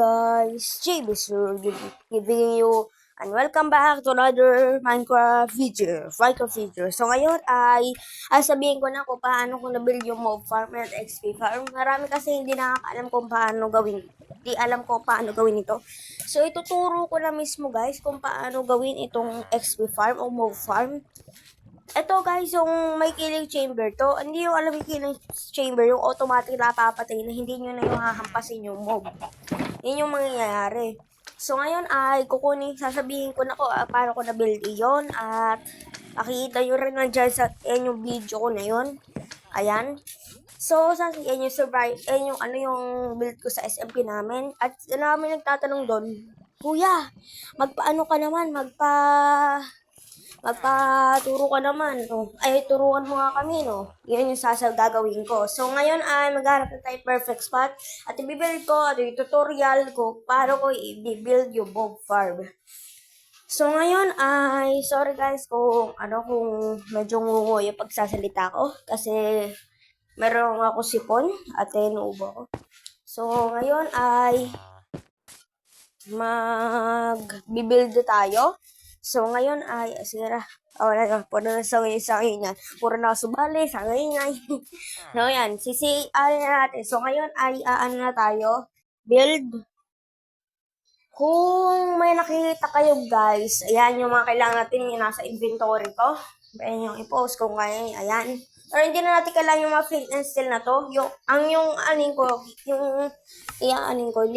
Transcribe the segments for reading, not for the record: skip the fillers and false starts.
guys, JB's giving you and welcome back to another Minecraft video. So ngayon ay sabihin ko na kung paano ko na-build yung mob farm at XP farm. Marami kasi hindi nakakaalam kung paano gawin. Di alam ko paano gawin ito. So ituturo ko na mismo guys kung paano gawin itong XP farm o mob farm. Ito guys, yung may killing chamber to, hindi yung alam yung killing chamber, yung automatic na papatay na hindi nyo na yung hahampasin yung mob. Yun yung mangyayari. So ngayon ay sasabihin ko na paano ko na-build iyon at makikita nyo rin na dyan sa yung video ko na yun. Ayan. So, yan yung yung build ko sa SMP namin. At namin nagtatanong doon, Kuya, magpaano ka naman, magpaturo ka naman, no? Ay, turuan mo nga kami, no? Yun yung gagawin ko. So, ngayon ay maghanap na tayo perfect spot. At i-build ko, yung tutorial ko, paano ko i-build yung mob farm. So, ngayon ay, sorry guys kung medyo ngungo yung pagsasalita ko. Kasi, meron ako sipon at inuubo ko. So, ngayon ay mag-build tayo. So, ngayon ay, sige na. Wala na, puro na sa ngayon. Puro na subali, sa ngayon. So, yan. Na natin. So, ngayon ay, na tayo. Build. Kung may nakikita kayo, guys, ayan yung mga kailangan natin yung nasa inventory ko. Ayan yung i-post ko ngayon. Ayan. Pero hindi na natin kailangan yung mga flint and steel na to. Hindi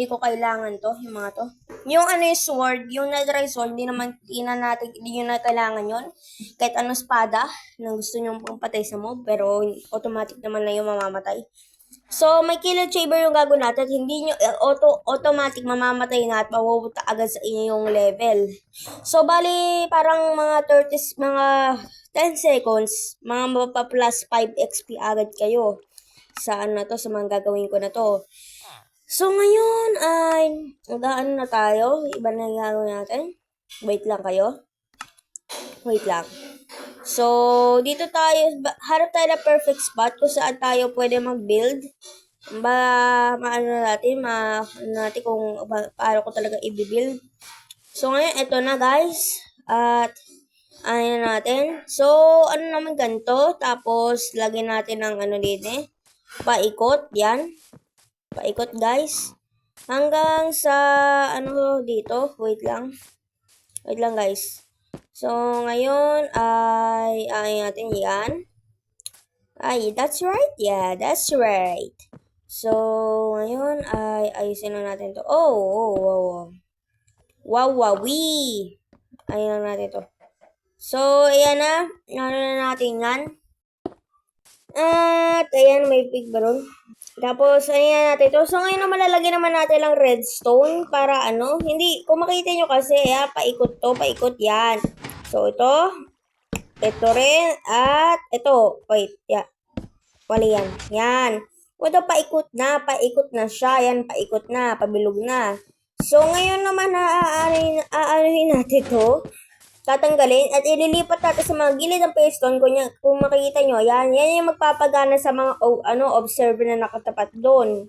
ko kailangan to, yung mga to. Yung sword, yung netherite sword, hindi nyo na kailangan yun. Kahit anong espada na gusto nyo patay sa mob, pero automatic naman na yung mamamatay. So, may killing chamber yung gagawin natin. Hindi nyo, automatic mamamatay na at mapupunta agad sa inyong level. So, bali, parang mga 10 seconds, mga mapa-plus 5 XP agad kayo sa sa mga gagawin ko na to. So, ngayon ay, na tayo. Iba na yung gagawin natin. Wait lang kayo. Wait lang. So, dito tayo, harap tayo na perfect spot kung saan tayo pwede mag-build. Maano natin kung paano ko talaga i-build. So, ngayon, eto na guys. At, natin. So, naman ganito. Tapos, lagyan natin ng dito. Paikot, yan. Paikot guys. Hanggang sa, dito. Wait lang. Wait lang guys. So, ngayon ay natin yan. Ay, that's right. Yeah, that's right. So, ngayon ay ayusin na natin to. Oh. Wow. Ayun na natin to. So, ayan na. Na natin yan. At, ayan, may pig ba ron? Tapos, ayan natin to. So, ngayon naman lalagyan naman natin lang redstone para hindi, kung makita nyo kasi, paikot to, paikot yan. So, ito rin, at ito, wait, wala yan, yan. Ito, paikot na siya, yan, paikot na, pabilog na. So, ngayon naman, aanuhin natin to, tatanggalin, at ililipat natin sa mga gilid ng piston, kung makikita nyo, yan yung magpapagana sa mga, observer na nakatapat doon.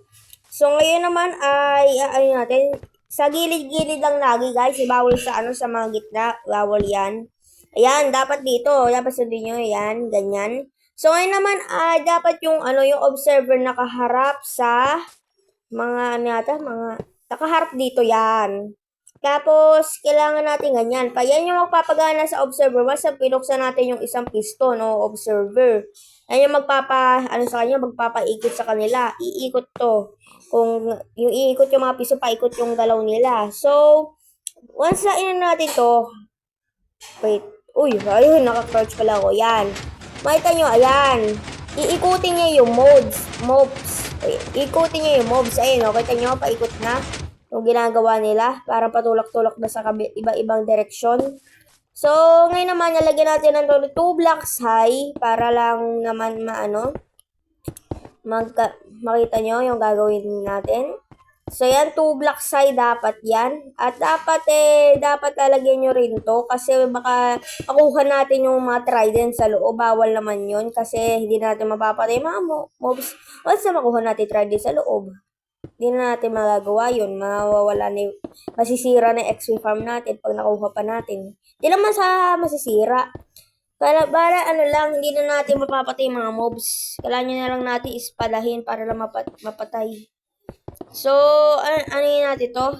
So, ngayon naman, ay, natin, sa gilid-gilid lang lagi guys, bawal sa mga gitna, bawal yan. Ayan, dapat dito, dapat sundin nyo, yan, ganyan. So, ngayon naman, dapat yung observer nakaharap sa nakaharap dito, yan. Tapos, kailangan natin ganyan. Yan yung magpapagana sa observer, basta pinuksan natin yung isang piston, observer. Yan yung magpapaikot sa kanila. Iikot to. Kung yung iikot yung mga piso, paikot yung galaw nila. So, once na natin to, wait. Uy, ayun, naka-crouch pala ako. Yan. Makita nyo, ayan. Iikutin niya yung mobs. Iikutin niya yung mobs. Ayun, kita nyo, paikot na. Yung ginagawa nila. Para patulak-tulak na sa iba-ibang direksyon. So, ngayon naman, nalagyan natin ng 2 blocks high. Para lang naman makita nyo yung gagawin natin. So, yan, 2 blocks high dapat yan. At dapat lalagyan nyo rin to. Kasi baka makuha natin yung mga trident sa loob. Bawal naman yun. Kasi hindi natin mapapatay mga mobs. Once na makuha natin trident sa loob. Hindi na natin magagawa yun. Masisira na XP farm natin pag nakuha pa natin. Hindi naman sa masisira. Para ano lang, hindi na natin mapapatay yung mga mobs. Kailangan nyo na lang natin ispadahin para lang mapatay. So, ano yun natin to?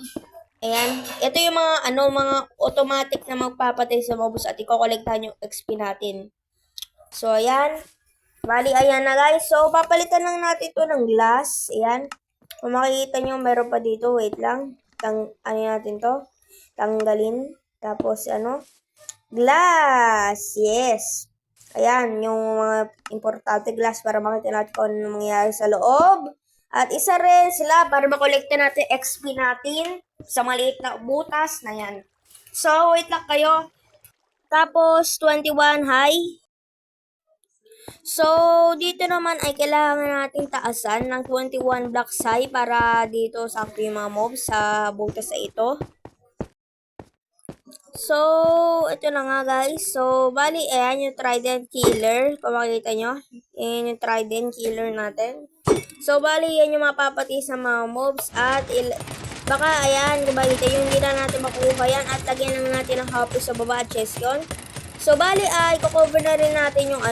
Ayan. Ito yung mga automatic na magpapatay sa mobs at ikokolektahan yung XP natin. So, ayan. Bali, ayan na guys. So, papalitan lang natin to ng glass. Ayan. Kung makikita nyo, meron pa dito. Wait lang. Ano natin to? Tanggalin. Tapos, glass. Yes. Ayan, yung mga importante glass para makita natin kung ano mangyayari sa loob. At isa rin sila para makolekta natin XP natin sa maliit na butas na yan. So, wait lang kayo. Tapos, 21 high. So, dito naman ay kailangan nating taasan ng 21 blocks high para dito sakto yung mga mobs sa butas na ito. So, ito na nga guys. So, bali, ayan yung Trident Killer. Kung makikita nyo, ayan yung Trident Killer natin. So, bali, yan yung mapapati sa mga mobs. At, baka, ayan, kung makikita yung hindi na natin makuha yan. At, lagyan lang natin ng happy sa baba at chest yun. So, bali, i-cover na rin natin yung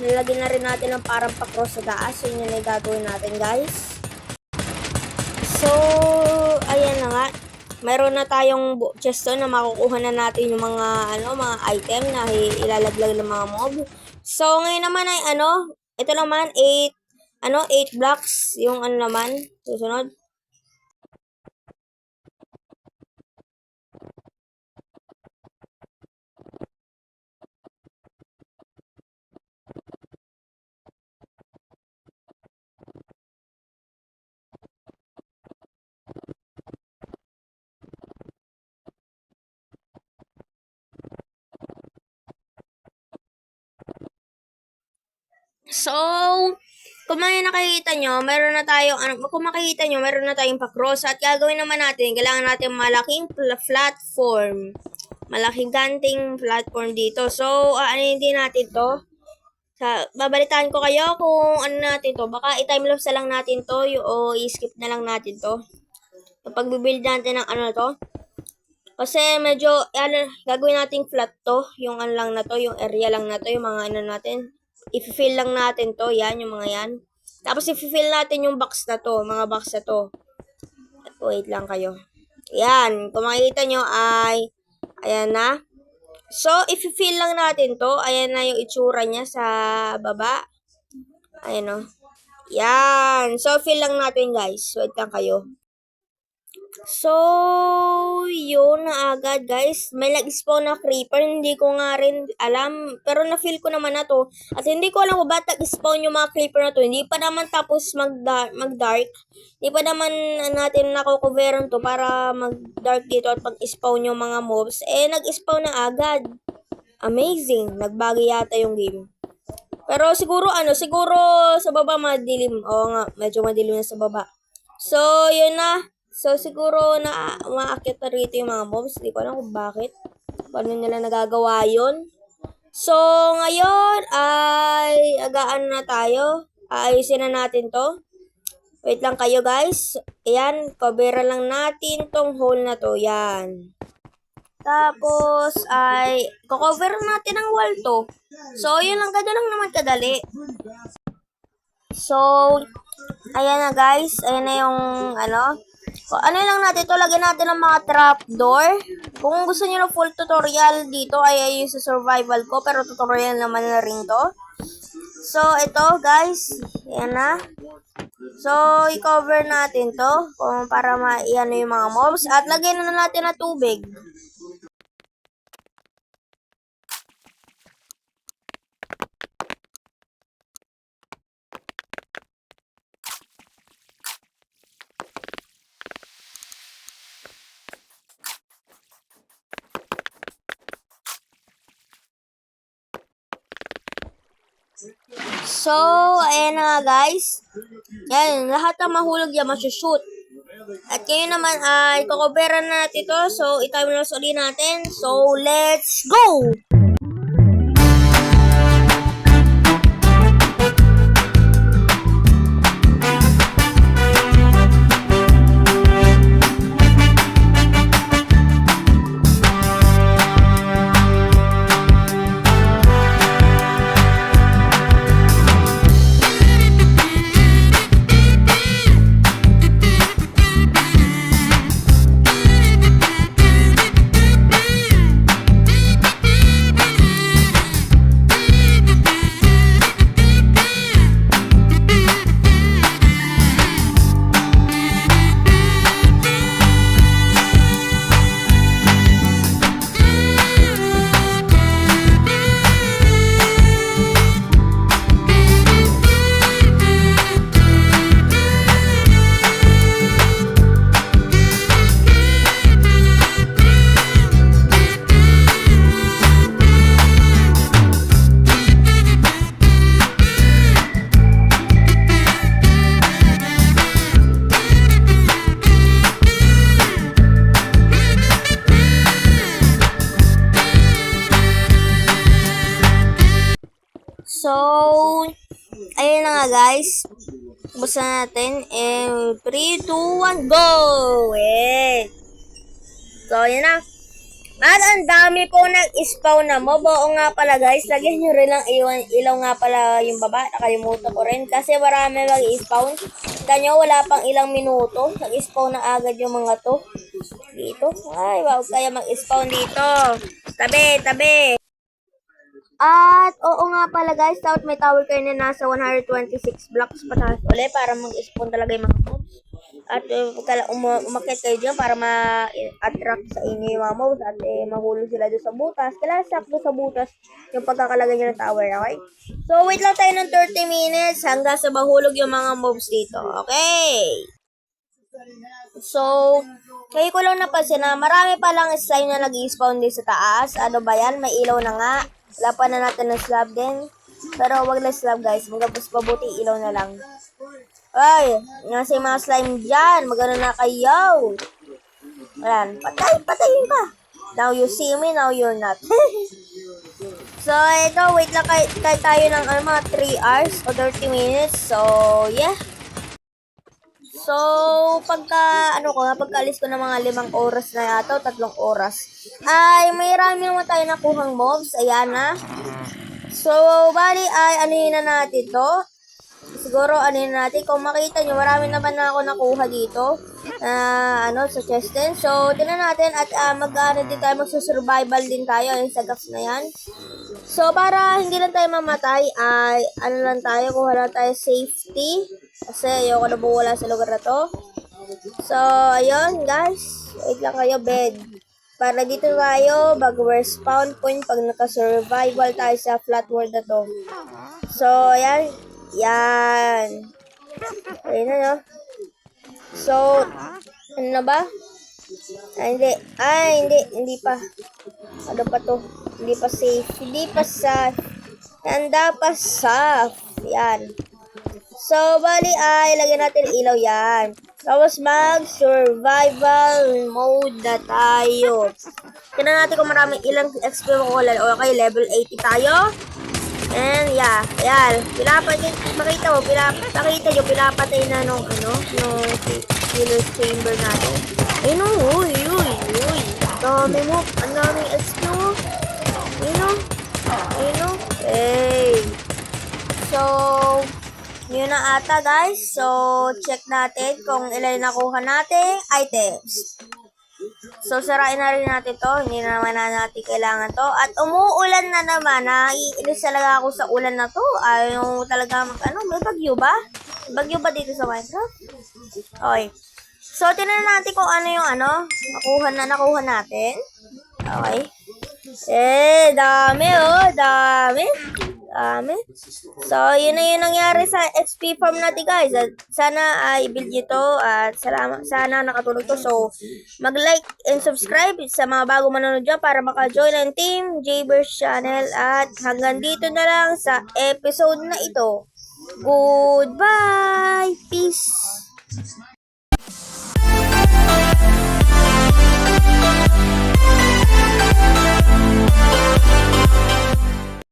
nilagyan na rin natin ng parang pa-cross sa taas. So, yun yung gagawin natin, guys. So, ayan na nga. Meron na tayong chest na makukuha na natin yung mga item na ilalaglag ng mga mob. So ngayon naman ay ito naman 8 blocks yung naman susunod. So, kung nakikita nyo, meron na tayong, kung makikita nyo, meron na tayong pa-cross. At gagawin naman natin, kailangan natin malaking platform. Malaking ganting platform dito. So, din natin to. Babalitaan ko kayo kung ano natin to. Baka i-timelapse na lang natin to o i-skip na lang natin to. Kapag bibuild natin ng to. Kasi medyo, gagawin natin flat to. Yung lang na to, yung area lang na to, yung mga natin. I-fill lang natin to, yan, yung mga yan. Tapos i-fill natin yung box na to, mga box na to. Wait lang kayo. Yan, kung makikita nyo ay, ayan na. So, i-fill lang natin to. Ayan na yung itsura niya sa baba. Ayan o. Yan. So, fill lang natin guys. Wait lang kayo. So, yun na agad guys. May nag-spawn na creeper. Hindi ko nga rin alam. Pero na-feel ko naman na to. At hindi ko alam kung ba't nag-spawn yung mga creeper na to. Hindi pa naman tapos mag-dark. Hindi pa naman natin nakukuveran to para mag-dark dito at pag-spawn yung mga mobs. Nag-spawn na agad. Amazing. Nagbago yata yung game. Pero siguro siguro sa baba madilim. Oo nga, medyo madilim na sa baba. So, yun na. So, siguro na umaakit na rito yung mga mobs. Hindi ko alam kung bakit. Paano nila nagagawa yun. So, ngayon ay agaan na tayo. Ayusin na natin to. Wait lang kayo guys. Ayan, coveran lang natin tong hole na to. Yan. Tapos ay cover natin ang wall to. So, yun lang. Ganda lang naman kadali. So, ayan na guys. Ayan na yung lang natin to, lagyan natin ng mga trapdoor. Kung gusto niyo ng full tutorial dito ay yung sa survival ko, pero tutorial naman na rin to. So, ito guys, yan na. So, i-cover natin to kung para ma-iano yung mga mobs at lagyan na natin ng tubig. So, ayan na nga guys. Yan, lahat ng mahulog yan, masushoot. At ngayon naman ay kukuberan na natin ito. So, i-timelapse ulit natin. So, let's go! So, ayun na nga guys. Buksan natin. And 3, 2, 1, go! Eh. So, yun na. At ang dami po nag-spawn na mob. Oo nga pala guys, lagyan nyo rin lang ilaw nga pala yung baba. Nakalimutan ko rin kasi marami mag-spawn. Kita nyo, wala pang ilang minuto. Nag-spawn na agad yung mga to. Dito. Ay, wag kaya mag-spawn dito. Tabi, tabi. At oo nga pala guys, dapat may tower kayo na nasa 126 blocks pataas ulit para mag-spawn talaga yung mga mobs. At umakit kayo dyan para ma-attract sa inyo yung mga mobs at mahulog sila doon sa butas. Kailangan sakto sa butas yung pagkakalagay nyo ng tower, okay? So wait lang tayo ng 30 minutes hanggang sa mahulog yung mga mobs dito, okay? So, kayo ko lang napansin na marami pa lang slime na nag-spawn din sa taas. Ano ba yan? May ilaw na nga. Wala pa na natin ng slab din. Pero wag na slab guys. Magabos pabuti ilaw na lang. Ay, nasa yung mga slime dyan. Magano na kayo. Ayan. Patayin ka. Now you see me, now you're not. So, ito, wait lang tayo ng mga 3 hours o 30 minutes. So, yeah. So, pagkaalis ko ng mga 5 oras na yata, 3 oras, ay may rami naman tayo nakuhang mobs. Ayan na. So, bali ay anuhin na natin to. Siguro anuhin na natin. Kung makita nyo, marami naman na ako nakuha dito. Sa chest din. So, tinan natin at magsusurvival din tayo. Yung sa gaps na yan. So, para hindi lang tayo mamatay, ay kuha lang tayo safety. Kasi ayoko na buwala sa lugar na to. So, ayun guys. Wait lang kayo, bed. Para dito tayo, mag-respawn point pag naka-survival tayo sa flat world na to. So, ayan. Yan. Ayun na, no? So, ano na ba? Hindi pa. Ano pa to? Hindi pa safe. Handa pa safe. Yan. So, bali ay, lagyan natin ilaw yan. Tapos mag-survival mode na tayo. Tignan natin kung maraming ilang XP makukuha. Okay, level 80 tayo. And yeah, ayan. Pakita nyo, pinapatay na nung killer's chamber natin. Ayun o, uy. Dami mo, ang daming XP mo. Ayun o. Hey. So, yun na ata guys. So, check natin kung ilan nakuha natin items. So, sarain na rin natin to. Hindi na naman natin kailangan to. At umuulan na naman. Naiinis talaga ako sa ulan na to. Ayaw talaga may bagyo ba? Bagyo ba dito sa Minecraft? Okay. So, tinan natin kung ano yung nakuha natin. Okay. Dami dami. So, yun na yung nangyari sa XP farm natin guys. At sana i-build nyo to at sana nakatulong to. So, mag-like and subscribe sa mga bago manonood dyan para maka-join ang Team Jayverse Channel. At hanggang dito na lang sa episode na ito. Goodbye! Peace!